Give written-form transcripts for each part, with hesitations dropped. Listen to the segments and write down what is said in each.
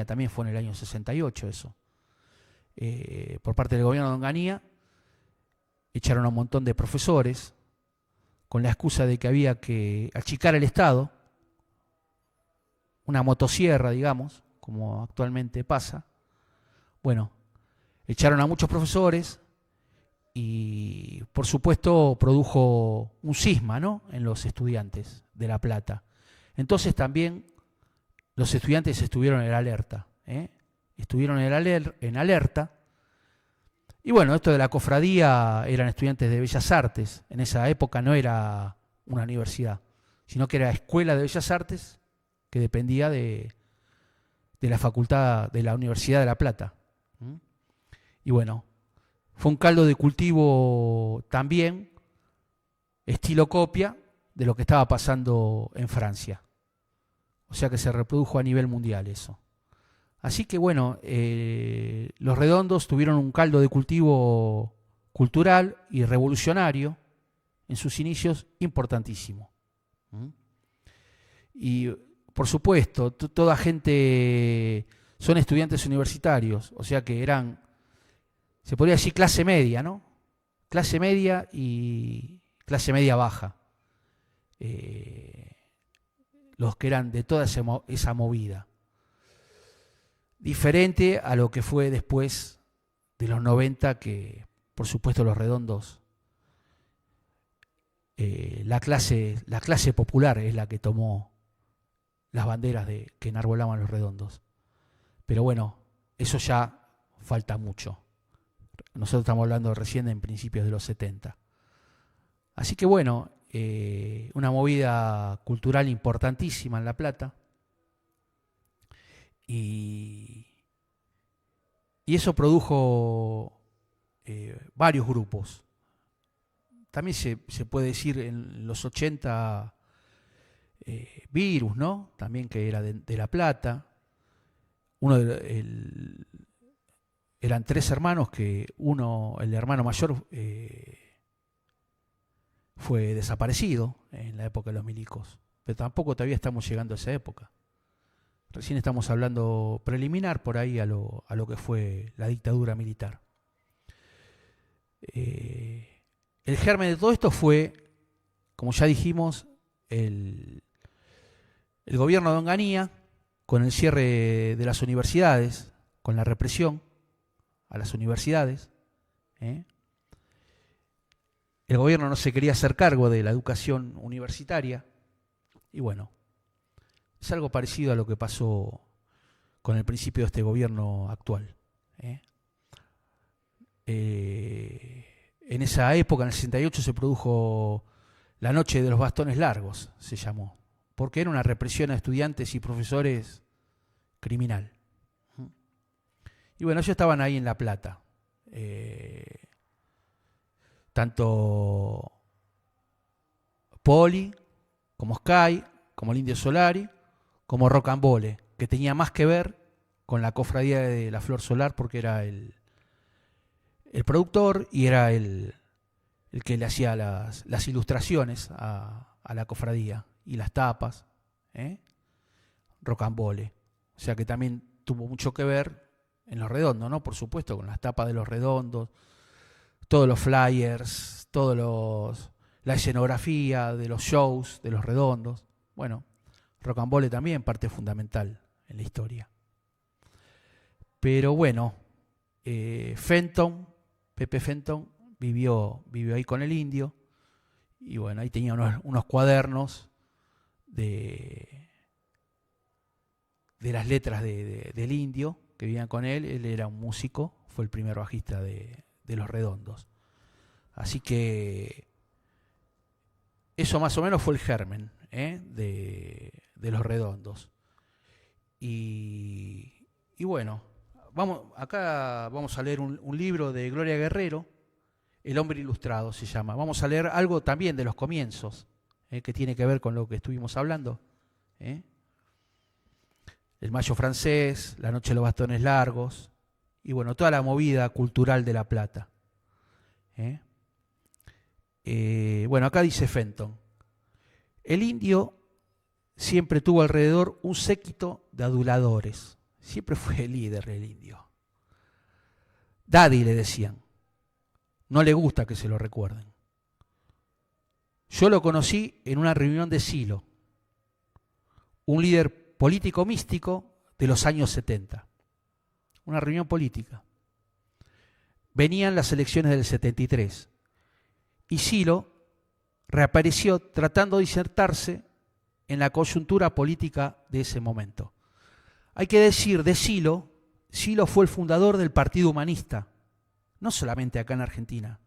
también fue en el año 68 eso. Por parte del gobierno de Onganía, echaron a un montón de profesores con la excusa de que había que achicar el Estado, una motosierra, digamos, como actualmente pasa. Bueno, echaron a muchos profesores y por supuesto produjo un cisma, ¿no?, en los estudiantes de La Plata. Entonces también los estudiantes estuvieron en alerta, estuvieron en alerta. Y bueno, esto de la cofradía eran estudiantes de Bellas Artes. En esa época no era una universidad, sino que era Escuela de Bellas Artes, que dependía de la facultad de la Universidad de La Plata. Y bueno, fue un caldo de cultivo también, estilo copia, de lo que estaba pasando en Francia. O sea que se reprodujo a nivel mundial eso. Así que bueno, los Redondos tuvieron un caldo de cultivo cultural y revolucionario en sus inicios importantísimo. Y por supuesto, toda gente son estudiantes universitarios, o sea que eran, se podría decir clase media, ¿no? Clase media y clase media baja. Los que eran de toda esa movida. Diferente a lo que fue después de los 90, que por supuesto los Redondos, la clase popular es la que tomó las banderas que enarbolaban los Redondos. Pero bueno, eso ya falta mucho. Nosotros estamos hablando recién en principios de los 70. Así que bueno, una movida cultural importantísima en La Plata. Y eso produjo varios grupos. También se puede decir en los 80 Virus, ¿no? También que era de La Plata. Eran tres hermanos que el hermano mayor fue desaparecido en la época de los milicos. Pero tampoco todavía estamos llegando a esa época. Recién estamos hablando preliminar por ahí a lo que fue la dictadura militar. El germen de todo esto fue, como ya dijimos, el gobierno de Onganía, con el cierre de las universidades, con la represión a las universidades. El gobierno no se quería hacer cargo de la educación universitaria. Y bueno, es algo parecido a lo que pasó con el principio de este gobierno actual. En esa época, en el 68, se produjo la Noche de los Bastones Largos, se llamó, porque era una represión a estudiantes y profesores criminal. Y bueno, ellos estaban ahí en La Plata. Tanto Poli, como Sky, como el Indio Solari, como Rocambole, que tenía más que ver con la cofradía de la Flor Solar, porque era el productor y era el que le hacía las ilustraciones a la cofradía y las tapas. Rocambole. O sea que también tuvo mucho que ver en los Redondos, ¿no? Por supuesto, con las tapas de los Redondos, todos los flyers, la escenografía de los shows de los Redondos. Bueno, Rocambole también parte fundamental en la historia. Pero bueno, Pepe Fenton vivió ahí con el Indio. Y bueno, ahí tenía unos cuadernos de las letras del Indio que vivían con él. Él era un músico, fue el primer bajista de los Redondos. Así que eso más o menos fue el germen de los Redondos. Y bueno, acá vamos a leer un libro de Gloria Guerrero, El hombre ilustrado se llama. Vamos a leer algo también de los comienzos, que tiene que ver con lo que estuvimos hablando. El Mayo francés, La noche de los bastones largos, y bueno, toda la movida cultural de La Plata. Bueno, acá dice Fenton: el Indio siempre tuvo alrededor un séquito de aduladores. siempre fue el líder el Indio. Daddy le decían. No le gusta que se lo recuerden. Yo lo conocí en una reunión de Silo, un líder político místico de los años 70. Una reunión política. Venían las elecciones del 73 y Silo reapareció tratando de insertarse en la coyuntura política de ese momento. Hay que decir de Silo, Silo fue el fundador del Partido Humanista, no solamente acá en Argentina,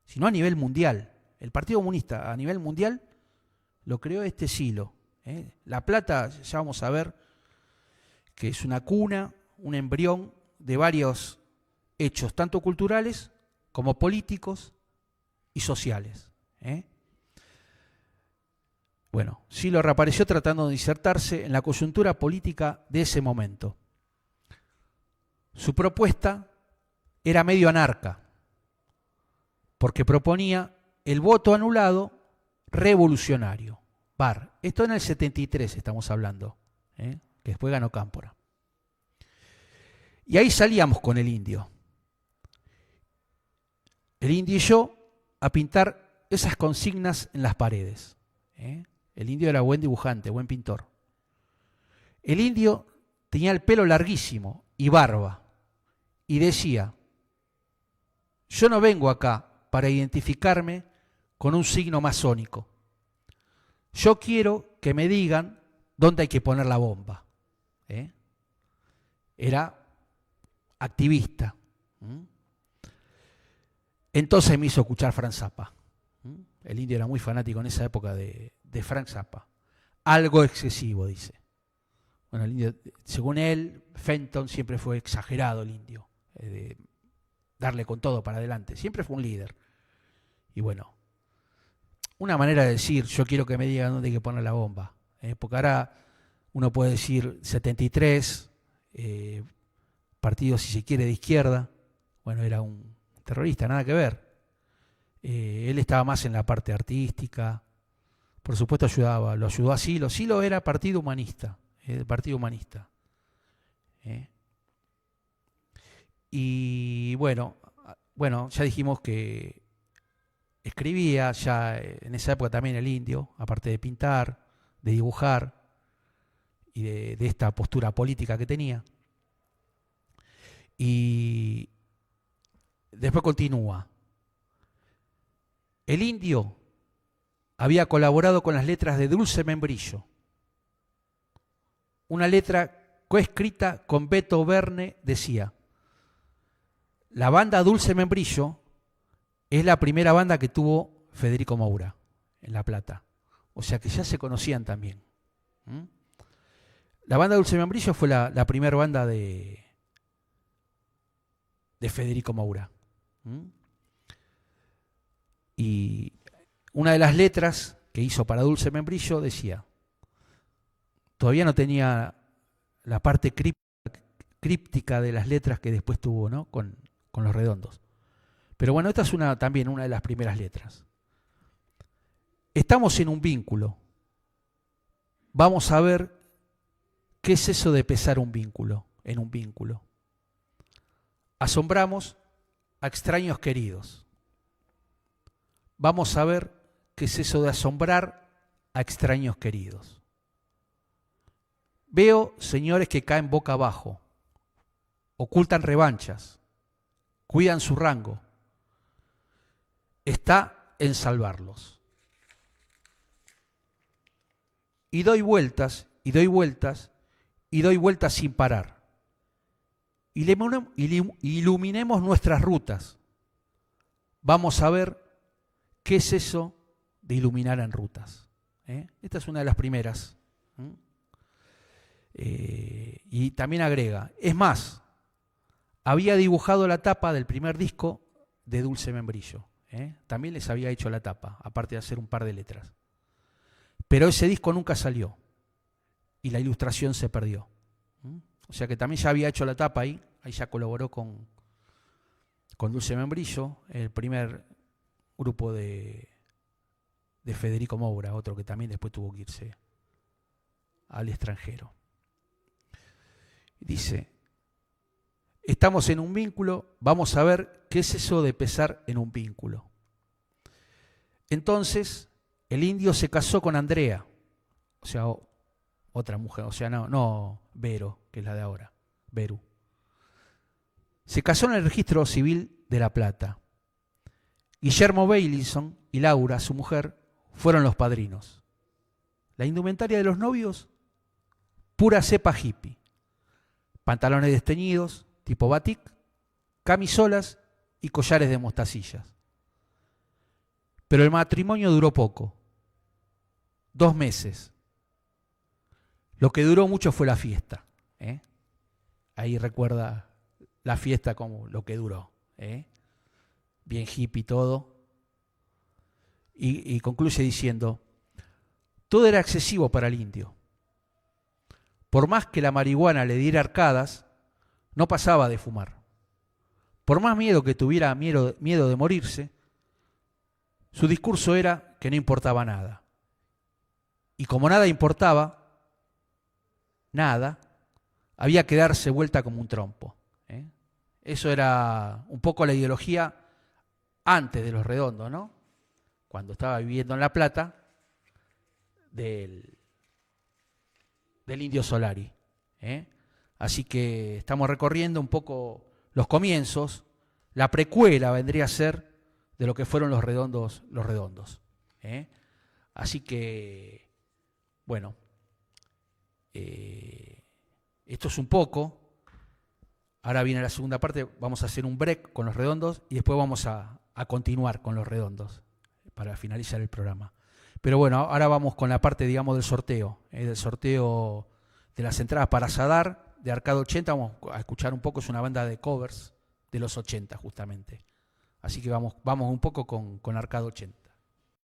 sino a nivel mundial. El Partido Comunista a nivel mundial lo creó este Silo. La Plata, ya vamos a ver, que es una cuna, un embrión de varios hechos, tanto culturales como políticos y sociales. Bueno, Silo reapareció tratando de insertarse en la coyuntura política de ese momento. Su propuesta era medio anarca, porque proponía el voto anulado revolucionario. VAR. Esto en el 73 estamos hablando, que después ganó Cámpora. Y ahí salíamos con el Indio. El Indio y yo a pintar esas consignas en las paredes. El Indio era buen dibujante, buen pintor. El Indio tenía el pelo larguísimo y barba. Y decía, yo no vengo acá para identificarme con un signo masónico. Yo quiero que me digan dónde hay que poner la bomba. Era activista. Entonces me hizo escuchar Frank Zappa. El Indio era muy fanático en esa época de Frank Zappa. Algo excesivo, dice. Bueno, el Indio, según él, Fenton siempre fue exagerado el Indio. De darle con todo para adelante. Siempre fue un líder. Y bueno, una manera de decir, yo quiero que me digan dónde hay que poner la bomba. Porque ahora uno puede decir 73, partido, si se quiere, de izquierda. Bueno, era un terrorista, nada que ver. Él estaba más en la parte artística. Por supuesto ayudaba, lo ayudó a Silo. Silo era partido humanista, partido humanista. Y bueno, ya dijimos que escribía ya en esa época también el Indio, aparte de pintar, de dibujar y de esta postura política que tenía. Y después continúa. El Indio había colaborado con las letras de Dulce Membrillo, una letra coescrita con Beto Verne. Decía, la banda Dulce Membrillo es la primera banda que tuvo Federico Moura en La Plata. O sea que ya se conocían también. La banda Dulce Membrillo fue la primera banda de Federico Moura. Y una de las letras que hizo para Dulce Membrillo decía, todavía no tenía la parte críptica de las letras que después tuvo, ¿no? con Los Redondos. Pero bueno, esta es también una de las primeras letras. Estamos en un vínculo. Vamos a ver qué es eso de pesar un vínculo, en un vínculo. Asombramos a extraños queridos. Vamos a ver qué es eso de asombrar a extraños queridos. Veo señores que caen boca abajo, ocultan revanchas, cuidan su rango. Está en salvarlos. Y doy vueltas, y doy vueltas, y doy vueltas sin parar. Iluminemos nuestras rutas. Vamos a ver qué es eso de iluminar en rutas. Esta es una de las primeras. Y también agrega, es más, había dibujado la tapa del primer disco de Dulce Membrillo. También les había hecho la tapa, aparte de hacer un par de letras. Pero ese disco nunca salió y la ilustración se perdió. O sea que también ya había hecho la tapa ahí ya colaboró con Dulce Membrillo, el primer grupo de Federico Moura, otro que también después tuvo que irse al extranjero. Dice, estamos en un vínculo, vamos a ver qué es eso de pesar en un vínculo. Entonces, el indio se casó con Andrea, o sea, otra mujer, o sea, no Vero, que es la de ahora, Veru. Se casó en el registro civil de La Plata. Guillermo Bailinson y Laura, su mujer, fueron los padrinos. La indumentaria de los novios, pura cepa hippie. Pantalones desteñidos, tipo batik, camisolas y collares de mostacillas. Pero el matrimonio duró poco, 2 meses. Lo que duró mucho fue la fiesta. Ahí recuerda la fiesta como lo que duró. Bien hippie todo. Y concluye diciendo, todo era excesivo para el indio. Por más que la marihuana le diera arcadas, no pasaba de fumar. Por más miedo que tuviera miedo de morirse, su discurso era que no importaba nada. Y como nada importaba, nada, había que darse vuelta como un trompo. Eso era un poco la ideología antes de Los Redondos, ¿no? Cuando estaba viviendo en La Plata, del Indio Solari. Así que estamos recorriendo un poco los comienzos. La precuela vendría a ser de lo que fueron Los Redondos. Así que, bueno, esto es un poco. Ahora viene la segunda parte, vamos a hacer un break con Los Redondos y después vamos a continuar con Los Redondos para finalizar el programa. Pero bueno, ahora vamos con la parte, digamos, del sorteo de las entradas para Sadar, de Arcade 80. Vamos a escuchar un poco, es una banda de covers de los 80 justamente. Así que vamos un poco con Arcade 80.